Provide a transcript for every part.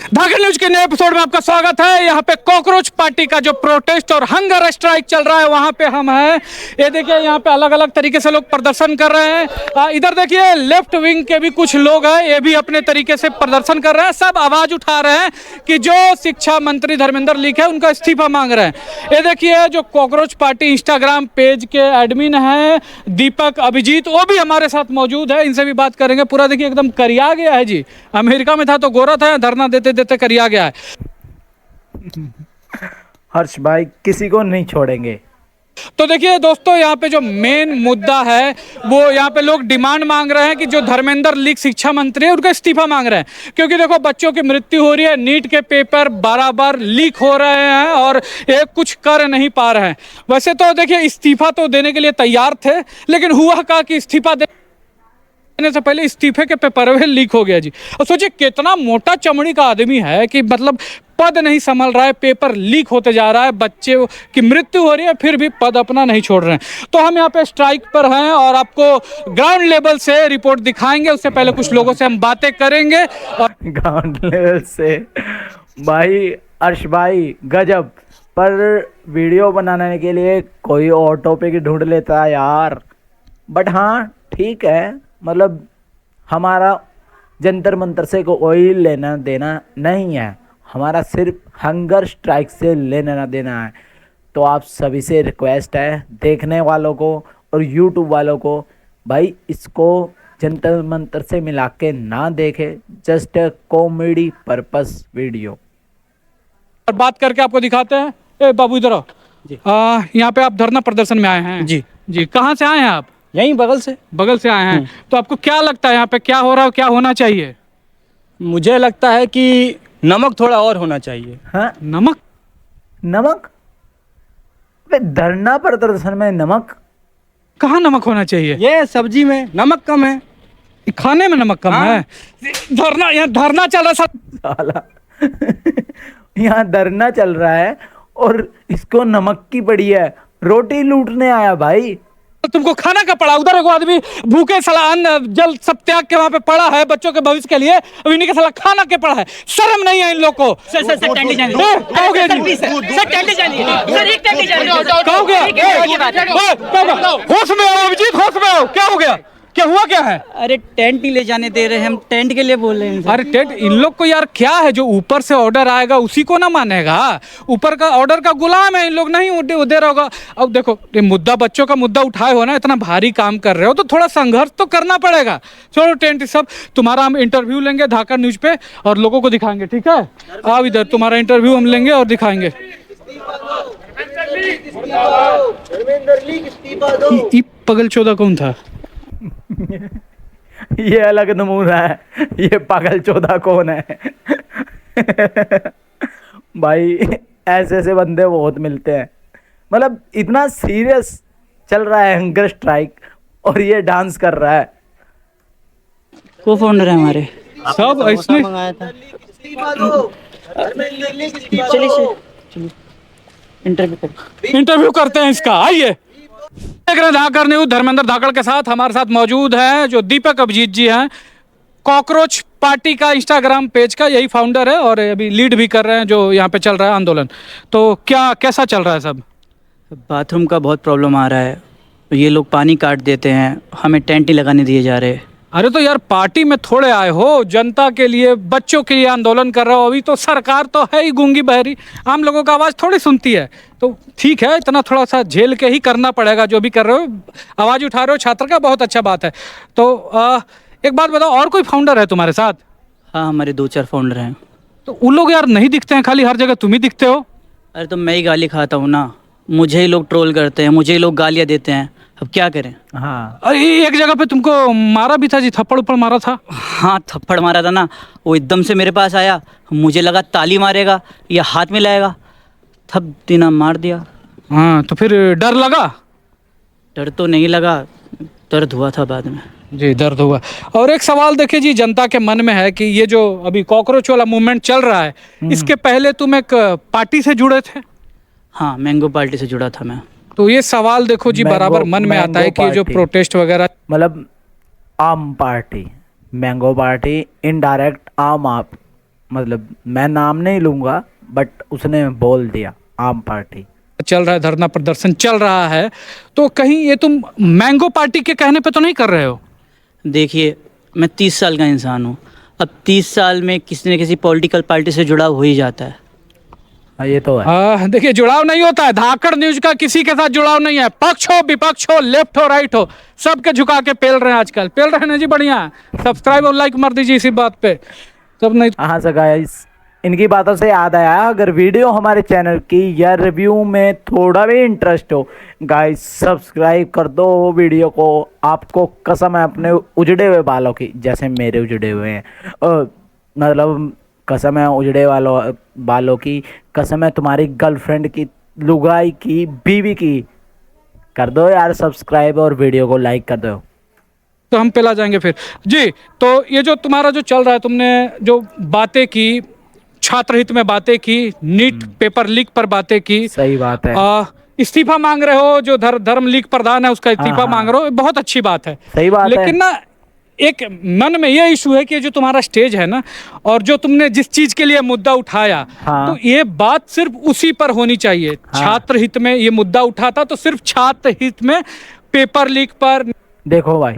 धाकड़ news के नए episode में आपका स्वागत है। यहाँ पे कॉकरोच पार्टी का जो प्रोटेस्ट और हंगर स्ट्राइक चल रहा है वहाँ पे हम हैं। ये देखिए यहाँ पे अलग अलग तरीके से लोग प्रदर्शन कर रहे हैं। इधर देखिए लेफ्ट विंग के भी कुछ लोग हैं, ये भी अपने तरीके से प्रदर्शन कर रहे हैं। सब आवाज उठा रहे हैं कि जो शिक्षा मंत्री धर्मेंद्र लीक है उनका इस्तीफा मांग रहे हैं। ये देखिए जो कॉकरोच पार्टी इंस्टाग्राम पेज के एडमिन है दीपक अभिजीत, वो भी हमारे साथ मौजूद है। इनसे भी बात करेंगे। पूरा देखिए एकदम करिया गया है जी। अमेरिका में था तो गोरा था, धरना देते देते करिया गया है। हर्ष भाई किसी को नहीं छोड़ेंगे। तो देखिए दोस्तों, यहाँ पे जो मेन मुद्दा है वो यहाँ पे लोग डिमांड मांग रहे हैं कि जो धर्मेंद्र लीक शिक्षा मंत्री है उनका इस्तीफा मांग रहे हैं। क्योंकि देखो बच्चों की मृत्यु हो रही है, नीट के पेपर बराबर लीक हो रहे हैं और ये कुछ कर नहीं पा रहे हैं। वैसे तो देखिए इस्तीफा तो देने के लिए तैयार थे, लेकिन हुआ का कि इस्तीफा देने से पहले इस्तीफे के पेपर लीक हो गया जी। और सोचिए कितना मोटा चमड़ी का आदमी है कि मतलब पद नहीं संभल रहा है, पेपर लीक होते जा रहा है, बच्चे की मृत्यु हो रही है, फिर भी पद अपना नहीं छोड़ रहे हैं। तो हम यहाँ पे स्ट्राइक पर हैं और आपको ग्राउंड लेवल से रिपोर्ट दिखाएंगे। उससे पहले कुछ लोगों से हम बातें करेंगे। और ग्राउंड लेवल से भाई हर्ष भाई गजब, पर वीडियो बनाने के लिए कोई और टॉपिक ढूंढ लेता है यार। बट हाँ ठीक है, मतलब हमारा जंतर मंतर से कोई लेना देना नहीं है, हमारा सिर्फ हंगर स्ट्राइक से लेना देना है। तो आप सभी से रिक्वेस्ट है, देखने वालों को और यूट्यूब वालों को, भाई इसको जंतर मंतर से मिला के ना देखे, जस्ट कॉमेडी पर्पस वीडियो। और बात करके आपको दिखाते हैं। ए बाबू इधर आओ जी। यहाँ पे आप धरना प्रदर्शन में आए हैं जी जी। कहाँ से आए हैं आप? यहीं बगल से आए हैं। तो आपको क्या लगता है यहाँ पे क्या हो रहा है, क्या होना चाहिए? मुझे लगता है कि नमक थोड़ा और होना चाहिए। हाँ नमक? नमक? अबे धरना प्रदर्शन में नमक? कहाँ नमक होना चाहिए? ये सब्जी में नमक कम है, खाने में नमक कम है। धरना, यहाँ धरना चल रहा साला यहाँ धरना चल रहा है और इसको नमक की पड़ी है। रोटी लूटने आया भाई। तुमको खाना का पड़ा, उधर एगो आदमी भूखे साला अन्न जल सब त्याग के वहाँ पे पड़ा है बच्चों के भविष्य के लिए, अब इन्हीं के साला खाना के पड़ा है। शर्म नहीं है इन लोग को। सर टेंटी जाने कहोगे जी? सर टेंटी जानिए सर, एक टेंटी जानिए कहोगे? होश में आओ अभिजीत, होश में आओ। क्या हो गया? क्या हुआ क्या है? अरे टेंट नहीं ले जाने दे रहे हैं, हम टेंट के लिए बोल रहे हैं सर। अरे टेंट इन लोग को यार क्या है, जो ऊपर से ऑर्डर आएगा उसी को ना मानेगा। ऊपर का ऑर्डर का गुलाम है, इन लोग नहीं दे रहा होगा। अब देखो ये मुद्दा, बच्चों का मुद्दा उठाए हो ना, इतना भारी काम कर रहे हो तो थोड़ा संघर्ष तो करना पड़ेगा। चलो टेंट सब तुम्हारा हम इंटरव्यू लेंगे धाकड़ न्यूज पे और लोगों को दिखाएंगे, ठीक है? आओ इधर, तुम्हारा इंटरव्यू हम लेंगे और दिखाएंगे। पगल चौदह कौन था? ये अलग नमूना है, ये पागल चौदह कौन है? भाई ऐसे ऐसे बंदे बहुत मिलते हैं। मतलब इतना सीरियस चल रहा है हंगर स्ट्राइक और ये डांस कर रहा है। को फाउंडर है हमारे सब इसने मंगाया था। चलिए इंटरव्यू करते हैं इसका। आइए देख रहे हैं धाकड़ न्यूज। धर्मेंद्र धाकड़ के साथ हमारे साथ मौजूद है जो दीपक अभिजीत जी हैं, कॉकरोच पार्टी का इंस्टाग्राम पेज का यही फाउंडर है और अभी लीड भी कर रहे हैं जो यहाँ पे चल रहा है आंदोलन। तो क्या कैसा चल रहा है सब? बाथरूम का बहुत प्रॉब्लम आ रहा है, ये लोग पानी काट देते हैं, हमें टेंट ही लगाने दिए जा रहे हैं। अरे तो यार पार्टी में थोड़े आए हो, जनता के लिए बच्चों के लिए आंदोलन कर रहे हो। अभी तो सरकार तो है ही गूंगी बहरी, आम लोगों का आवाज़ थोड़ी सुनती है। तो ठीक है, इतना थोड़ा सा झेल के ही करना पड़ेगा जो भी कर रहे हो। आवाज़ उठा रहे हो छात्र का, बहुत अच्छा बात है। तो एक बात बताओ, और कोई फाउंडर है तुम्हारे साथ? हाँ हमारे 2-4 फाउंडर हैं। तो उन लोग यार नहीं दिखते हैं, खाली हर जगह तुम ही दिखते हो। अरे तो मैं ही गाली खाता हूँ ना, मुझे ही लोग ट्रोल करते हैं, मुझे ही लोग गालियाँ देते हैं, अब क्या करें? हाँ अरे एक जगह पे तुमको मारा भी था जी, थप्पड़ उप्पड़ मारा था। हाँ थप्पड़ मारा था ना, वो एकदम से मेरे पास आया, मुझे लगा ताली मारेगा या हाथ में लाएगा, थप देना मार दिया। हाँ तो फिर डर लगा? डर तो नहीं लगा, दर्द हुआ था बाद में। जी दर्द हुआ। और एक सवाल देखिए जी, जनता के मन में है कि ये जो अभी कॉकरोच वाला मूवमेंट चल रहा है, इसके पहले तुम एक पार्टी से जुड़े थे? हाँ मैंगो पार्टी से जुड़ा था मैं। तो ये सवाल देखो जी बराबर मन में आता है कि ये जो प्रोटेस्ट वगैरह, मतलब आम पार्टी, मैंगो पार्टी इनडायरेक्ट आम आप मतलब मैं नाम नहीं लूँगा, बट उसने बोल दिया आम पार्टी। चल रहा है, धरना प्रदर्शन चल रहा है, तो कहीं ये तुम मैंगो पार्टी के कहने पे तो नहीं कर रहे हो? देखिए, मैं 30 साल का इंसान हूँ। अब 30 साल में किसी न किसी पॉलिटिकल पार्टी से जुड़ाव हो ही जाता है। हाँ ये तो है। देखिए, जुड़ाव नहीं होता है, धाकड़ न्यूज का किसी के साथ जुड़ाव नहीं है। पक्ष हो विपक्ष हो, लेफ्ट हो राइट हो, सबके झुका के पेल रहे हैं आजकल। पेल रहे हैं ना जी, बढ़िया। सब्सक्राइब और लाइक मार दीजिए इसी बात पे, सब नहीं। हाँ सर गाइस, इनकी बातों से याद आया, अगर वीडियो हमारे चैनल की या रिव्यू में थोड़ा भी इंटरेस्ट हो गाइस, सब्सक्राइब कर दो वीडियो को। आपको कसम है अपने उजड़े हुए बालों की, जैसे मेरे उजड़े हुए हैं, मतलब कसम है उजड़े बालों की, कसम है तुम्हारी गर्लफ्रेंड की, लुगाई की, बीवी की। कर दो यार सब्सक्राइब और वीडियो को लाइक कर दो। तो हम पेला जाएंगे फिर जी। तो ये जो तुम्हारा जो चल रहा है, तुमने जो बातें की, छात्र हित में बातें की, नीट पेपर लीक पर बातें की, सही बात है। इस्तीफा मांग रहे हो, जो धर्म लीक प्रधान है उसका इस्तीफा हाँ। मांग रहे हो, बहुत अच्छी बात है। सही बात है। लेकिन ना एक मन में ये इशू है कि जो तुम्हारा स्टेज है ना, और जो तुमने जिस चीज के लिए मुद्दा उठाया, हाँ। तो ये बात सिर्फ उसी पर होनी चाहिए। हाँ। छात्र हित में ये मुद्दा उठाता तो सिर्फ छात्र हित में, पेपर लीक पर। देखो भाई,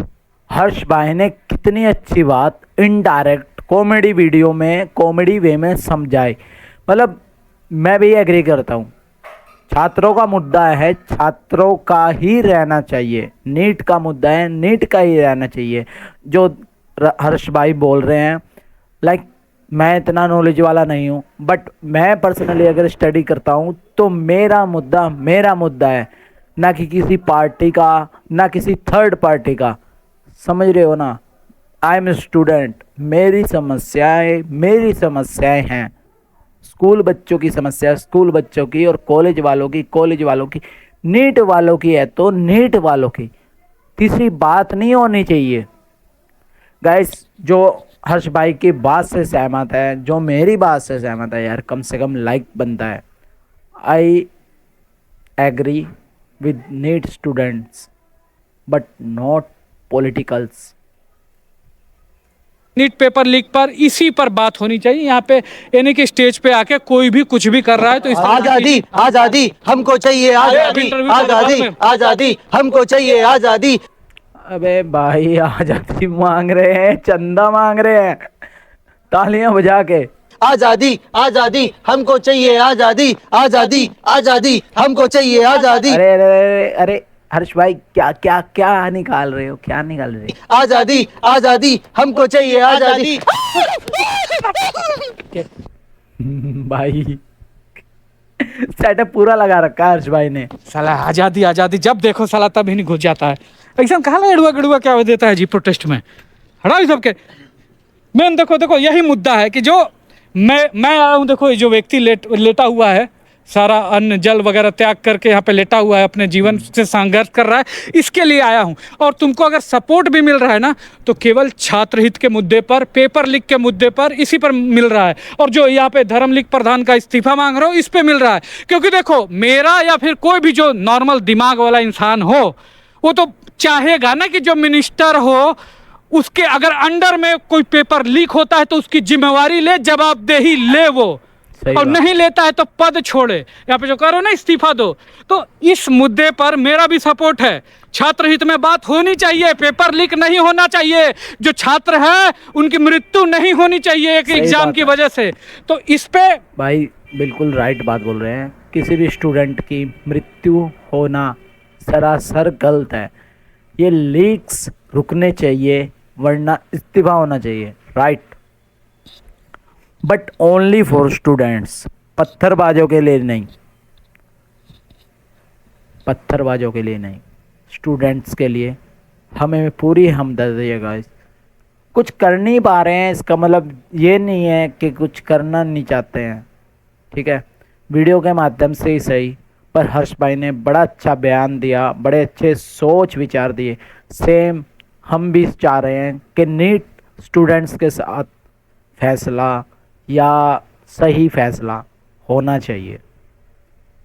हर्ष भाई ने कितनी अच्छी बात इनडायरेक्ट कॉमेडी वीडियो में, कॉमेडी वे में समझाई। मतलब मैं भी एग्री करता हूँ, छात्रों का मुद्दा है, छात्रों का ही रहना चाहिए। नीट का मुद्दा है, नीट का ही रहना चाहिए। जो हर्ष भाई बोल रहे हैं, लाइक मैं इतना नॉलेज वाला नहीं हूँ, बट मैं पर्सनली अगर स्टडी करता हूँ तो मेरा मुद्दा है, ना कि किसी पार्टी का, ना किसी थर्ड पार्टी का। समझ रहे हो ना? आई एम स्टूडेंट, मेरी समस्याएं हैं। स्कूल बच्चों की समस्या स्कूल बच्चों की, और कॉलेज वालों की, नीट वालों की है तो नीट वालों की। तीसरी बात नहीं होनी चाहिए। गाइस, जो हर्ष भाई की बात से सहमत है, जो मेरी बात से सहमत है, यार कम से कम लाइक बनता है। I agree with NEET students but not politicals. NEET paper leak पर इसी पर बात होनी चाहिए यहाँ पे, यानी कि स्टेज पे आके कोई भी कुछ भी कर रहा है तो इस आजादी आजादी हमको चाहिए, आजादी आजादी आजादी हमको चाहिए, आजादी। अबे भाई, आजादी मांग रहे हैं, चंदा मांग रहे हैं, तालियां बजा के। आजादी आजादी हमको चाहिए, आजादी आजादी आजादी हमको चाहिए, आजादी। अरे अरे अरे अरे हर्ष भाई, क्या क्या क्या निकाल रहे हो, क्या निकाल रहे हो? आजादी आजादी हमको चाहिए, आजादी। भाई सेटअप पूरा लगा रखा है हर्ष भाई ने। साला आजादी आजादी जब देखो साला तब ही नहीं घुस जाता है। ऐसा कहा एड़ुआ गड़ुआ क्या देता है जी प्रोटेस्ट में, हटाओ सबके। मैं देखो यही मुद्दा है कि जो मैं आया हूँ, देखो ये जो व्यक्ति लेटा हुआ है, सारा अन्न जल वगैरह त्याग करके यहाँ पे लेटा हुआ है, अपने जीवन से संघर्ष कर रहा है, इसके लिए आया हूँ। और तुमको अगर सपोर्ट भी मिल रहा है ना, तो केवल छात्र हित के मुद्दे पर, पेपर लीक के मुद्दे पर, इसी पर मिल रहा है। और जो यहाँ पे धर्म लीक प्रधान का इस्तीफा मांग रहे हो, इस पे मिल रहा है। क्योंकि देखो, मेरा या फिर कोई भी जो नॉर्मल दिमाग वाला इंसान हो, वो तो चाहेगा ना कि जो मिनिस्टर हो उसके अगर अंडर में कोई पेपर लीक होता है तो उसकी जिम्मेवारी ले, जवाबदेही ले वो, और नहीं लेता है तो पद छोड़े। यहाँ पे जो करो ना, इस्तीफा दो। तो इस मुद्दे पर मेरा भी सपोर्ट है। छात्र हित में बात होनी चाहिए, पेपर लीक नहीं होना चाहिए, जो छात्र है उनकी मृत्यु नहीं होनी चाहिए एक एग्जाम की वजह से। तो इस पे भाई बिल्कुल राइट बात बोल रहे हैं। किसी भी स्टूडेंट की मृत्यु होना सरासर गलत है। ये लीक्स रुकने चाहिए, वरना इस्तीफा होना चाहिए, right. But only for students, पत्थरबाजों के लिए नहीं, पत्थरबाजों के लिए नहीं, स्टूडेंट्स के लिए हमें पूरी हमदर्दी है गाइस। कुछ कर नहीं पा रहे हैं, इसका मतलब ये नहीं है कि कुछ करना नहीं चाहते हैं, ठीक है। वीडियो के माध्यम से ही सही, पर हर्ष भाई ने बड़ा अच्छा बयान दिया, बड़े अच्छे सोच विचार दिए। सेम हम भी चाह रहे हैं कि नीट स्टूडेंट्स के साथ फैसला या सही फैसला होना चाहिए।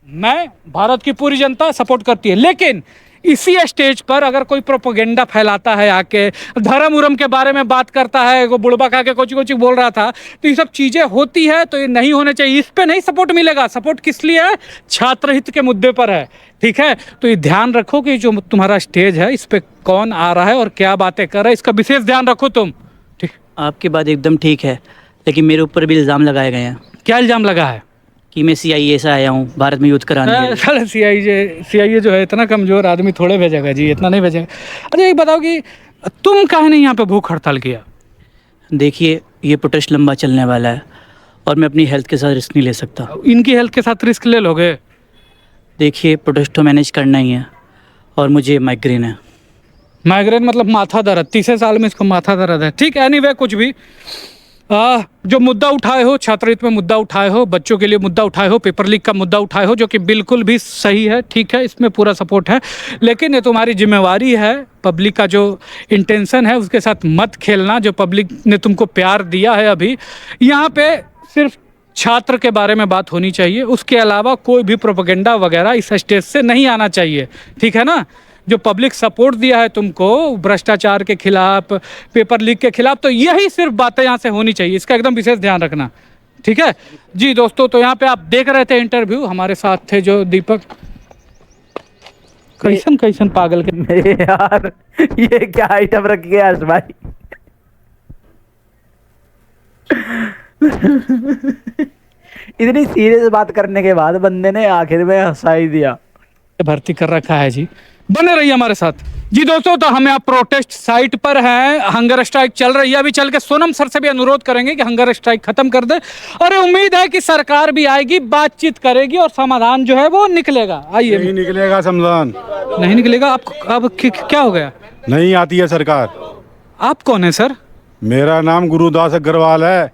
मैं, भारत की पूरी जनता सपोर्ट करती है, लेकिन इसी स्टेज पर अगर कोई प्रोपोगेंडा फैलाता है, आके धर्म उरम के बारे में बात करता है, वो बुढ़बा खा के कोची कोची बोल रहा था, तो ये सब चीज़ें होती है, तो ये नहीं होने चाहिए। इस पे नहीं सपोर्ट मिलेगा। सपोर्ट किस लिए है? छात्र हित के मुद्दे पर है, ठीक है। तो ये ध्यान रखो कि जो तुम्हारा स्टेज है इस पे कौन आ रहा है और क्या बातें कर रहा है, इसका विशेष ध्यान रखो तुम, ठीक। आपकी बात एकदम ठीक है, लेकिन मेरे ऊपर भी इल्ज़ाम लगाए गए हैं क्या इल्ज़ाम लगा है? कि मैं CIA से आया हूँ भारत में युद्ध कराने के लिए। साले CIA जो है इतना कमजोर आदमी थोड़े भेजेगा जी, इतना नहीं भेजेगा। अच्छा एक बताओ कि तुम काहे नहीं यहाँ पे भूख हड़ताल किया? देखिए, ये प्रोटेस्ट लंबा चलने वाला है और मैं अपनी हेल्थ के साथ रिस्क नहीं ले सकता। इनकी हेल्थ के साथ रिस्क ले लोगे? देखिए, प्रोटेस्ट तो मैनेज करना ही है और मुझे माइग्रेन है। माइग्रेन मतलब माथा दर्द, तीसरे साल में इसको माथा दर्द है, ठीक है। एनीवे कुछ भी जो मुद्दा उठाए हो, छात्रहित में मुद्दा उठाए हो, बच्चों के लिए मुद्दा उठाए हो, पेपर लीक का मुद्दा उठाए हो, जो कि बिल्कुल भी सही है, ठीक है, इसमें पूरा सपोर्ट है। लेकिन ये तुम्हारी जिम्मेवारी है, पब्लिक का जो इंटेंशन है उसके साथ मत खेलना। जो पब्लिक ने तुमको प्यार दिया है, अभी यहाँ पे सिर्फ छात्र के बारे में बात होनी चाहिए, उसके अलावा कोई भी प्रोपेगेंडा वगैरह इस स्टेज से नहीं आना चाहिए, ठीक है ना। जो पब्लिक सपोर्ट दिया है तुमको भ्रष्टाचार के खिलाफ, पेपर लीक के खिलाफ, तो यही सिर्फ बातें यहाँ से होनी चाहिए, इसका एकदम विशेष ध्यान रखना, ठीक है जी। दोस्तों, तो यहाँ पे आप देख रहे थे इंटरव्यू, हमारे साथ थे जो दीपक। कैसन पागल के यार ये क्या आइटम रख गया हर्ष भाई। इतनी सीरियस बात करने के बाद बंदे ने आखिर में हंसा ही दिया। भर्ती कर रखा है जी। बने रहिए हमारे साथ जी। दोस्तों, तो हम यहाँ प्रोटेस्ट साइट पर हैं, हंगर स्ट्राइक चल रही है। अभी चल के सोनम सर से भी अनुरोध करेंगे कि हंगर स्ट्राइक खत्म कर दे, और उम्मीद है कि सरकार भी आएगी, बातचीत करेगी और समाधान जो है वो निकलेगा। आइए। नहीं निकलेगा समाधान, नहीं निकलेगा? आप अब क्या हो गया? नहीं आती है सरकार। आप कौन है सर? मेरा नाम गुरुदास अग्रवाल है।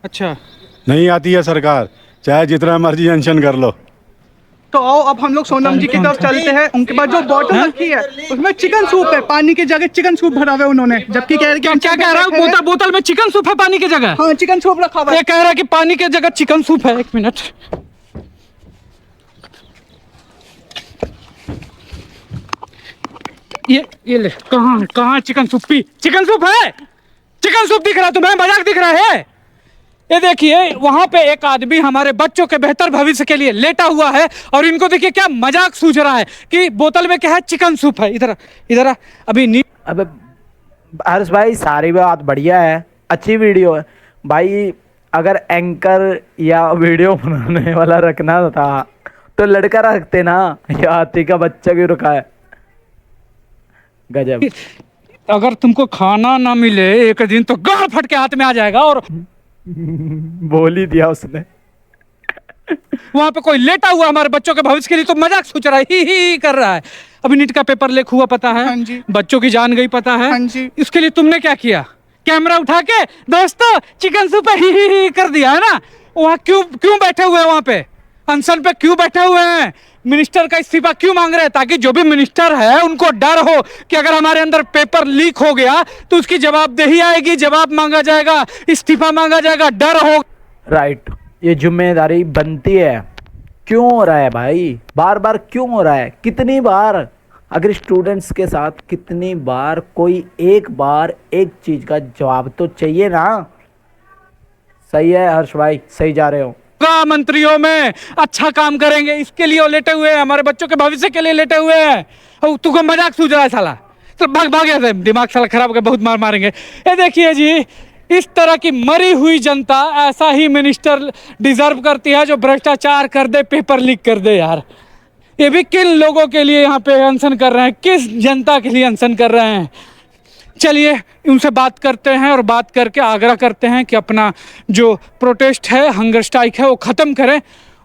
अच्छा, नहीं आती है सरकार, चाहे जितना मर्जी अनशन कर लो। तो आओ अब हम लोग सोनम जी की तरफ चलते हैं। उनके पास जो बॉटल रखी है उसमें चिकन सूप है, पानी की जगह चिकन सूप भरा हुआ है उन्होंने, जबकि कह रहे क्या कह रहा हूँ? बोतल में चिकन सूप है पानी की जगह? हाँ, चिकन सूप रखा हुआ है। ये कह रहा है कि पानी की जगह चिकन सूप है। एक मिनट, ये ले। कहाँ चिकन सूप? चिकन सूप है? चिकन सूप दिख रहा तुम्हें? मजाक दिख रहा है? ये देखिए, वहां पे एक आदमी हमारे बच्चों के बेहतर भविष्य के लिए लेटा हुआ है, और इनको देखिए क्या मजाक सूझ रहा है कि बोतल में क्या है? चिकन सूप है। इधर अभी अबे हर्ष भाई, सारी बात बढ़िया है, अच्छी वीडियो है भाई। अगर एंकर या वीडियो बनाने वाला रखना था तो लड़का रखते ना, या हाथी का बच्चा क्यों रखा है? गजब। अगर तुमको खाना ना मिले एक दिन तो गाड़ फट के हाथ में आ जाएगा। और बोल ही दिया उसने। वहां पे कोई लेटा हुआ हमारे बच्चों के भविष्य के लिए, तो मजाक सोच रहा है, ही कर रहा है। अभी नीट का पेपर लीक हुआ, पता है? हाँ जी। बच्चों की जान गई, पता है? हाँ जी। इसके लिए तुमने क्या किया? कैमरा उठा के दोस्तों चिकन सूप ही कर दिया है ना। वहां क्यों बैठे हुए हैं? वहां पे अनशन पे क्यों बैठे हुए हैं? मिनिस्टर का इस्तीफा क्यों मांग रहे हैं? ताकि जो भी मिनिस्टर है उनको डर हो कि अगर हमारे अंदर पेपर लीक हो गया तो उसकी जवाबदेही आएगी, जवाब मांगा जाएगा, इस्तीफा मांगा जाएगा, डर हो। राइट, ये जिम्मेदारी बनती है। क्यों हो रहा है भाई? बार बार क्यों हो रहा है? कितनी बार? अगर स्टूडेंट्स के साथ कितनी बार, कोई एक बार एक चीज का जवाब तो चाहिए ना। सही है हर्ष भाई, सही जा रहे हो। मंत्रियों में अच्छा काम करेंगे, इसके लिए वो लेटे हुए हैं, हमारे बच्चों के भविष्य के लिए लेटे हुए हैं। तुमको मजाक सूझ रहा है साला? तो भाग ऐसे, दिमाग साला खराब हो गया, बहुत मार मारेंगे। ये देखिए जी, इस तरह की मरी हुई जनता ऐसा ही मिनिस्टर डिजर्व करती है, जो भ्रष्टाचार कर दे, पेपर लीक कर दे। यार, ये भी किन लोगों के लिए यहाँ पे अनशन कर रहे हैं? किस जनता के लिए अनशन कर रहे हैं? चलिए उनसे बात करते हैं, और बात करके आग्रह करते हैं कि अपना जो प्रोटेस्ट है, हंगर स्ट्राइक है, वो ख़त्म करें।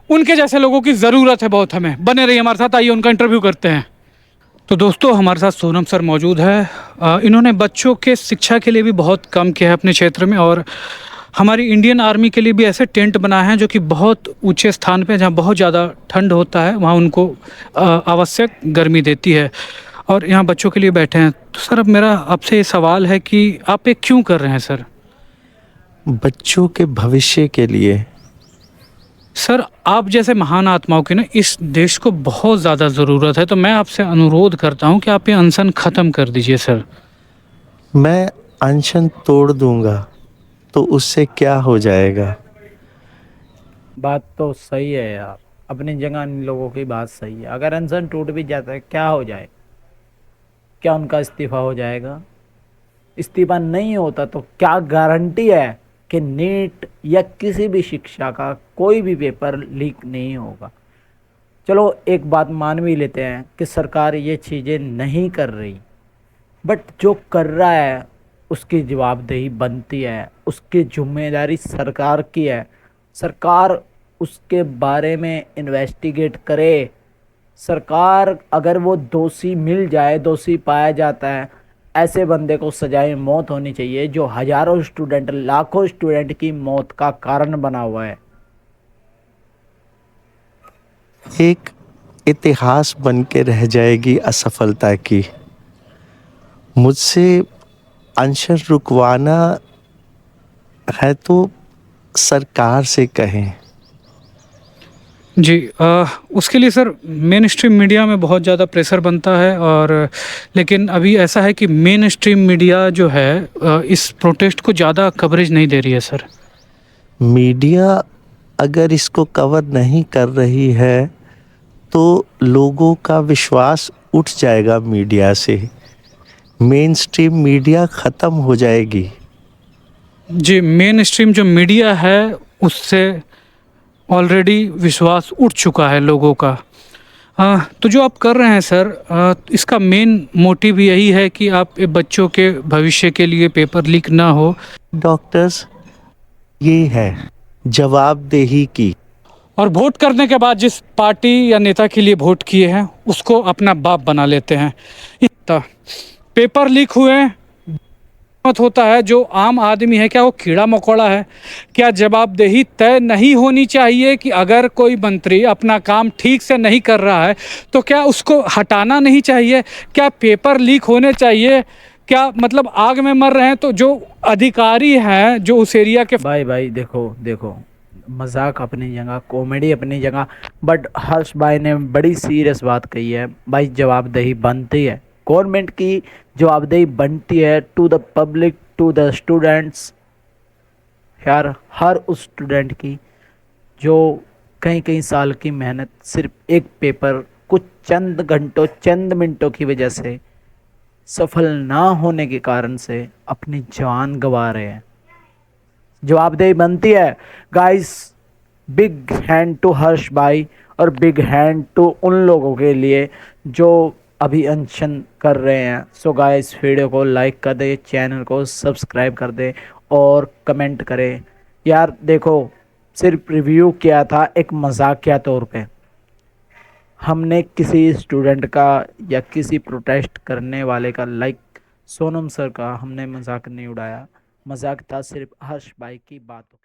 उनके जैसे लोगों की ज़रूरत है बहुत हमें। बने रहिए हमारे साथ, आइए उनका इंटरव्यू करते हैं। तो दोस्तों, हमारे साथ सोनम सर मौजूद है। इन्होंने बच्चों के शिक्षा के लिए भी बहुत काम किया है अपने क्षेत्र में, और हमारी इंडियन आर्मी के लिए भी ऐसे टेंट बनाए हैं जो कि बहुत ऊंचे स्थान पे, जहाँ बहुत ज़्यादा ठंड होता है, वहाँ उनको आवश्यक गर्मी देती है, और यहाँ बच्चों के लिए बैठे हैं। तो सर, अब मेरा आपसे ये सवाल है कि आप ये क्यों कर रहे हैं सर? बच्चों के भविष्य के लिए सर आप जैसे महान आत्माओं की ना इस देश को बहुत ज़्यादा ज़रूरत है, तो मैं आपसे अनुरोध करता हूँ कि आप ये अनशन ख़त्म कर दीजिए सर। मैं अनशन तोड़ दूंगा तो उससे क्या हो जाएगा? बात तो सही है यार, अपनी जगह इन लोगों की बात सही है। अगर अनशन टूट भी जाता है क्या हो जाए? क्या उनका इस्तीफा हो जाएगा? इस्तीफा नहीं होता तो क्या गारंटी है कि नीट या किसी भी शिक्षा का कोई भी पेपर लीक नहीं होगा? चलो एक बात मान भी लेते हैं कि सरकार ये चीज़ें नहीं कर रही, बट जो कर रहा है उसकी जवाबदेही बनती है, उसकी जिम्मेदारी सरकार की है। सरकार उसके बारे में इन्वेस्टिगेट करे। सरकार अगर वो दोषी मिल जाए, दोषी पाया जाता है, ऐसे बंदे को सजाए मौत होनी चाहिए जो हजारों स्टूडेंट, लाखों स्टूडेंट की मौत का कारण बना हुआ है। एक इतिहास बन के रह जाएगी असफलता की। मुझसे अनशन रुकवाना है तो सरकार से कहें। जी उसके लिए सर मेन स्ट्रीम मीडिया में बहुत ज़्यादा प्रेशर बनता है, और लेकिन अभी ऐसा है कि मेन स्ट्रीम मीडिया जो है इस प्रोटेस्ट को ज़्यादा कवरेज नहीं दे रही है सर। मीडिया अगर इसको कवर नहीं कर रही है तो लोगों का विश्वास उठ जाएगा मीडिया से। मेन स्ट्रीम मीडिया ख़त्म हो जाएगी। जी मेन स्ट्रीम जो मीडिया है उससे ऑलरेडी विश्वास उठ चुका है लोगों का। तो जो आप कर रहे हैं सर, इसका मेन मोटिव यही है कि आप बच्चों के भविष्य के लिए पेपर लीक ना हो। डॉक्टर्स, ये है जवाबदेही की। और वोट करने के बाद जिस पार्टी या नेता के लिए वोट किए हैं उसको अपना बाप बना लेते हैं। इतना पेपर लीक हुए मत होता है, जो आम आदमी है क्या वो कीड़ा मकोड़ा है? क्या जवाबदेही तय नहीं होनी चाहिए कि अगर कोई मंत्री अपना काम ठीक से नहीं कर रहा है तो क्या उसको हटाना नहीं चाहिए? क्या पेपर लीक होने चाहिए? क्या मतलब आग में मर रहे हैं तो जो अधिकारी हैं जो उस एरिया के भाई देखो देखो, मजाक अपनी जगह, कॉमेडी अपनी जगह, बट हर्ष भाई ने बड़ी सीरियस बात कही है। भाई जवाबदेही बनती है, गवर्नमेंट की जवाबदेही बनती है to the public, to the students. यार हर उस स्टूडेंट की जो कई कई साल की मेहनत सिर्फ एक पेपर कुछ चंद घंटों, चंद मिनटों की वजह से सफल ना होने के कारण से अपनी जान गंवा रहे हैं। जवाबदेही बनती है गाइस। बिग हैंड टू हर्ष भाई और बिग हैंड टू उन लोगों के लिए जो अभी अनशन कर रहे हैं। सो गाइस वीडियो को लाइक कर दे, चैनल को सब्सक्राइब कर दे और कमेंट करें। यार देखो, सिर्फ रिव्यू किया था एक मजाकिया तौर पे। हमने किसी स्टूडेंट का या किसी प्रोटेस्ट करने वाले का, लाइक सोनम सर का, हमने मजाक नहीं उड़ाया। मजाक था सिर्फ हर्ष भाई की बातों के।